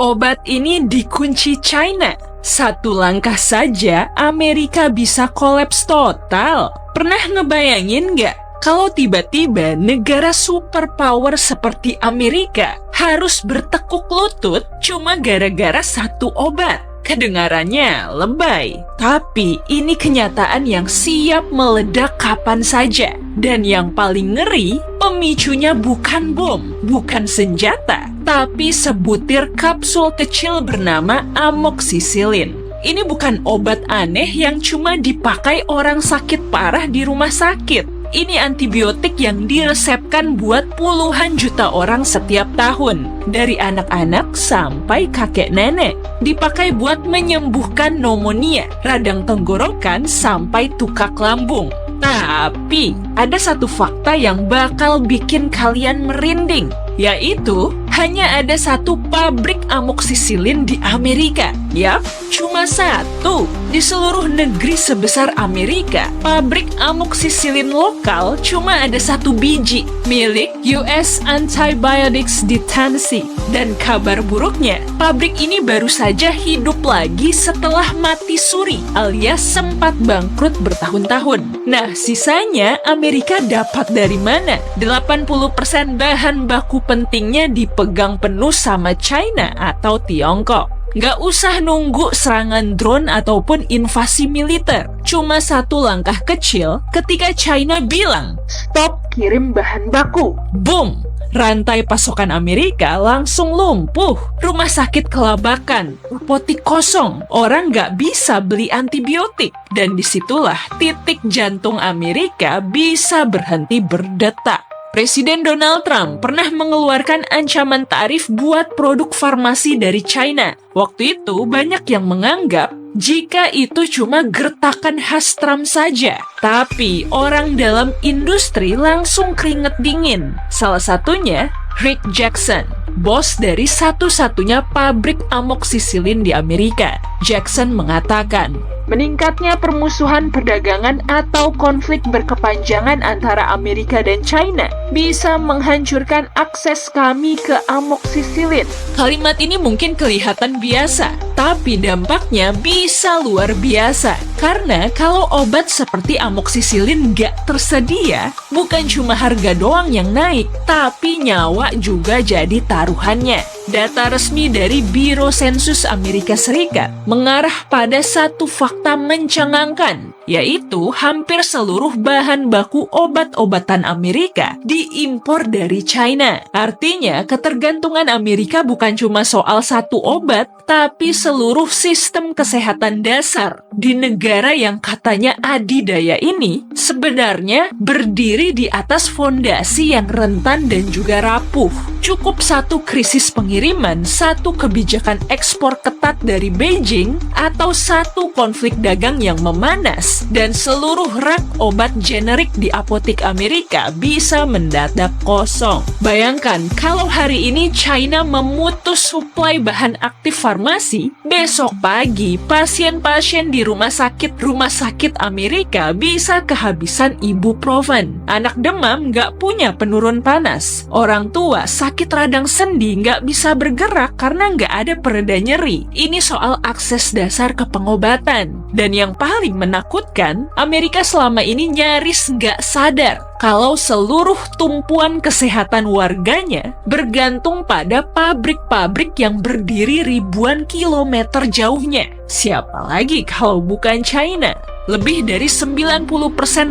Obat ini dikunci China. Satu langkah saja Amerika bisa kolaps total. Pernah ngebayangin nggak? Kalau tiba-tiba negara superpower seperti Amerika harus bertekuk lutut cuma gara-gara satu obat. Kedengarannya lebay, tapi ini kenyataan yang siap meledak kapan saja. Dan yang paling ngeri, pemicunya bukan bom, bukan senjata, tapi sebutir kapsul kecil bernama amoksisilin. Ini bukan obat aneh yang cuma dipakai orang sakit parah di rumah sakit. Ini antibiotik yang diresepkan buat puluhan juta orang setiap tahun. Dari anak-anak sampai kakek nenek. Dipakai buat menyembuhkan pneumonia, radang tenggorokan, sampai tukak lambung. Tapi, ada satu fakta yang bakal bikin kalian merinding. Yaitu, hanya ada satu pabrik amoksisilin di Amerika. Yap, cuma satu. Di seluruh negeri sebesar Amerika, pabrik amoksisilin lokal cuma ada satu biji, milik US Antibiotics di Tennessee. Dan kabar buruknya, pabrik ini baru saja hidup lagi setelah mati suri, alias sempat bangkrut bertahun-tahun. Nah, sisanya Amerika dapat dari mana? 80% bahan baku pentingnya dipegang penuh sama China atau Tiongkok. Nggak usah nunggu serangan drone ataupun invasi militer. Cuma satu langkah kecil ketika China bilang, stop kirim bahan baku. Boom! Rantai pasokan Amerika langsung lumpuh. Rumah sakit kelabakan, apotik kosong, orang nggak bisa beli antibiotik. Dan disitulah titik jantung Amerika bisa berhenti berdetak. Presiden Donald Trump pernah mengeluarkan ancaman tarif buat produk farmasi dari China. Waktu itu banyak yang menganggap jika itu cuma gertakan khas Trump saja. Tapi orang dalam industri langsung keringet dingin. Salah satunya Rick Jackson, bos dari satu-satunya pabrik amoksisilin di Amerika. Jackson mengatakan, meningkatnya permusuhan perdagangan atau konflik berkepanjangan antara Amerika dan China bisa menghancurkan akses kami ke amoksisilin. Kalimat ini mungkin kelihatan biasa, tapi dampaknya bisa luar biasa. Karena kalau obat seperti amoksisilin nggak tersedia, bukan cuma harga doang yang naik, tapi nyawa juga jadi taruhannya. Data resmi dari Biro Sensus Amerika Serikat mengarah pada satu fakta mencengangkan, yaitu hampir seluruh bahan baku obat-obatan Amerika diimpor dari China. Artinya, ketergantungan Amerika bukan cuma soal satu obat, tapi seluruh sistem kesehatan dasar di negara yang katanya adidaya ini sebenarnya berdiri di atas fondasi yang rentan dan juga rapuh. Cukup satu krisis pengiriman, satu kebijakan ekspor ketat dari Beijing, atau satu konflik dagang yang memanas, dan seluruh rak obat generik di apotik Amerika bisa mendadak kosong. Bayangkan, kalau hari ini China memutus suplai bahan aktif farmasi, besok pagi pasien-pasien di rumah sakit Amerika bisa kehabisan ibuprofen. Anak demam nggak punya penurun panas. Orang tua sakit radang sendi nggak bisa bergerak karena nggak ada pereda nyeri. Ini soal akses dasar ke pengobatan. Dan yang paling menakutkan, Amerika selama ini nyaris nggak sadar kalau seluruh tumpuan kesehatan warganya bergantung pada pabrik-pabrik yang berdiri ribuan kilometer jauhnya. Siapa lagi kalau bukan China? Lebih dari 90%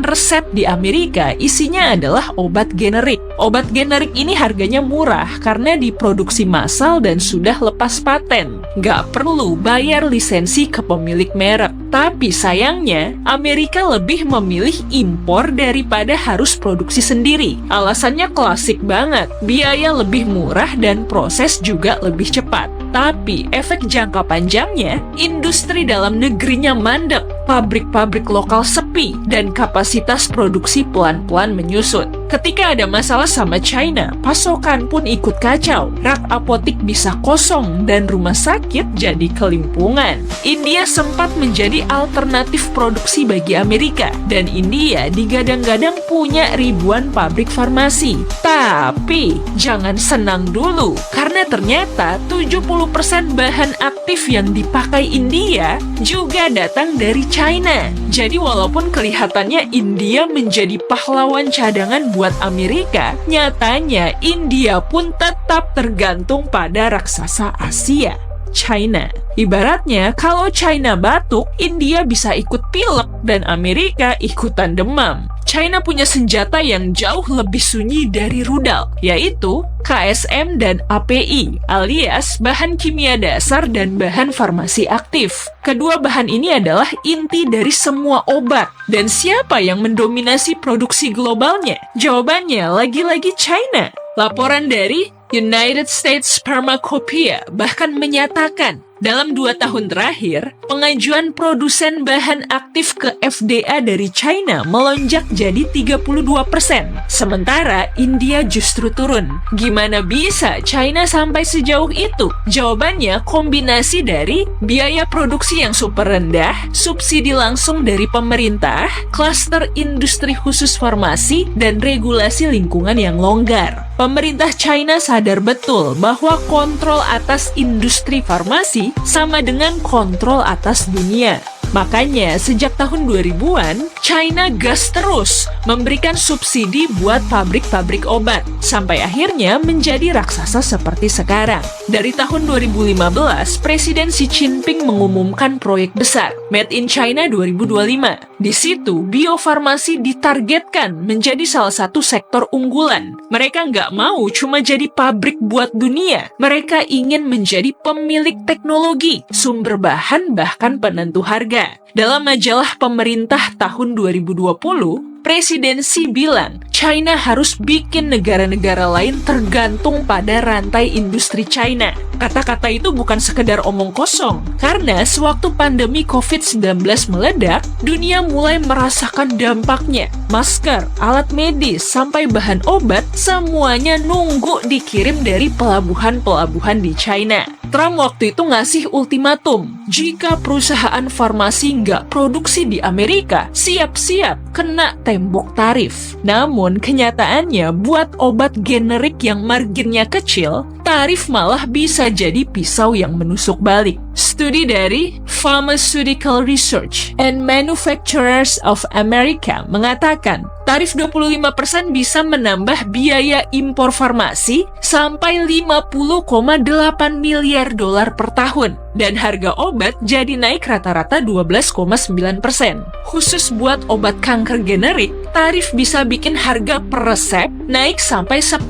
resep di Amerika isinya adalah obat generik. Obat generik ini harganya murah karena diproduksi massal dan sudah lepas paten. Nggak perlu bayar lisensi ke pemilik merek. Tapi sayangnya, Amerika lebih memilih impor daripada harus produksi sendiri. Alasannya klasik banget, biaya lebih murah dan proses juga lebih cepat. Tapi efek jangka panjangnya, industri dalam negerinya mandek, pabrik-pabrik lokal sepi, dan kapasitas produksi pelan-pelan menyusut. Ketika ada masalah sama China, pasokan pun ikut kacau. Rak apotik bisa kosong dan rumah sakit jadi kelimpungan. India sempat menjadi alternatif produksi bagi Amerika, dan India digadang-gadang punya ribuan pabrik farmasi. Tapi jangan senang dulu, karena ternyata 70% bahan aktif yang dipakai India juga datang dari China. Jadi walaupun kelihatannya India menjadi pahlawan cadangan buat Amerika, nyatanya India pun tetap tergantung pada raksasa Asia, China. Ibaratnya, kalau China batuk, India bisa ikut pilek dan Amerika ikutan demam. China punya senjata yang jauh lebih sunyi dari rudal, yaitu KSM dan API, alias bahan kimia dasar dan bahan farmasi aktif. Kedua bahan ini adalah inti dari semua obat. Dan siapa yang mendominasi produksi globalnya? Jawabannya lagi-lagi China. Laporan dari United States Pharmacopeia bahkan menyatakan, dalam 2 tahun terakhir, pengajuan produsen bahan aktif ke FDA dari China melonjak jadi 32%. Sementara India justru turun. Gimana bisa China sampai sejauh itu? Jawabannya kombinasi dari biaya produksi yang super rendah, subsidi langsung dari pemerintah, klaster industri khusus farmasi, dan regulasi lingkungan yang longgar. Pemerintah China sadar betul bahwa kontrol atas industri farmasi sama dengan kontrol atas dunia. Makanya, sejak tahun 2000-an, China gas terus memberikan subsidi buat pabrik-pabrik obat, sampai akhirnya menjadi raksasa seperti sekarang. Dari tahun 2015, Presiden Xi Jinping mengumumkan proyek besar, Made in China 2025. Di situ, biofarmasi ditargetkan menjadi salah satu sektor unggulan. Mereka nggak mau cuma jadi pabrik buat dunia. Mereka ingin menjadi pemilik teknologi, sumber bahan, bahkan penentu harga. Dalam majalah pemerintah tahun 2020, Presiden Xi bilang, China harus bikin negara-negara lain tergantung pada rantai industri China. Kata-kata itu bukan sekedar omong kosong, karena sewaktu pandemi COVID-19 meledak, dunia mulai merasakan dampaknya. Masker, alat medis, sampai bahan obat, semuanya nunggu dikirim dari pelabuhan-pelabuhan di China. Trump waktu itu ngasih ultimatum, jika perusahaan farmasi nggak produksi di Amerika, siap-siap kena tembok tarif. Namun, kenyataannya buat obat generik yang marginnya kecil, tarif malah bisa jadi pisau yang menusuk balik. Studi dari Pharmaceutical Research and Manufacturers of America mengatakan, tarif 25% bisa menambah biaya impor farmasi sampai 50,8 miliar dolar per tahun. Dan harga obat jadi naik rata-rata 12,9%. Khusus buat obat kanker generik, tarif bisa bikin harga per resep naik sampai 10.000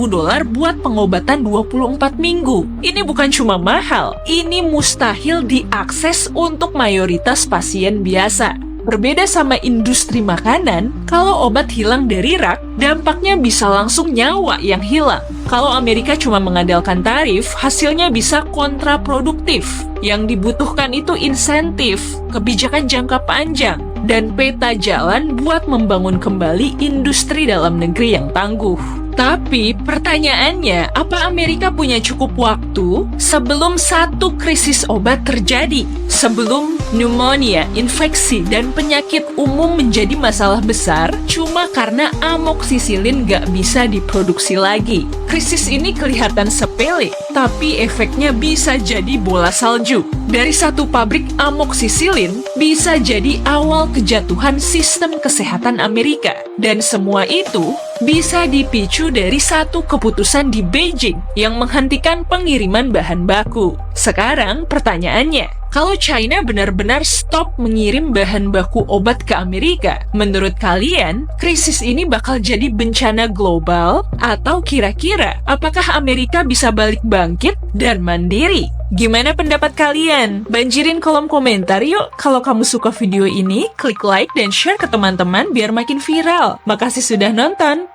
dolar buat pengobatan 24 minggu. Ini bukan cuma mahal, ini mustahil diakses untuk mayoritas pasien biasa. Berbeda sama industri makanan, kalau obat hilang dari rak, dampaknya bisa langsung nyawa yang hilang. Kalau Amerika cuma mengandalkan tarif, hasilnya bisa kontraproduktif. Yang dibutuhkan itu insentif, kebijakan jangka panjang, dan peta jalan buat membangun kembali industri dalam negeri yang tangguh. Tapi pertanyaannya, apa Amerika punya cukup waktu sebelum satu krisis obat terjadi? Sebelum pneumonia, infeksi, dan penyakit umum menjadi masalah besar cuma karena amoksisilin nggak bisa diproduksi lagi. Krisis ini kelihatan sepele, tapi efeknya bisa jadi bola salju. Dari satu pabrik amoksisilin bisa jadi awal kejatuhan sistem kesehatan Amerika. Dan semua itu bisa dipicu dari satu keputusan di Beijing yang menghentikan pengiriman bahan baku. Sekarang pertanyaannya, kalau China benar-benar stop mengirim bahan baku obat ke Amerika, menurut kalian, krisis ini bakal jadi bencana global? Atau kira-kira, apakah Amerika bisa balik bangkit dan mandiri? Gimana pendapat kalian? Banjirin kolom komentar yuk! Kalau kamu suka video ini, klik like dan share ke teman-teman biar makin viral. Makasih sudah nonton!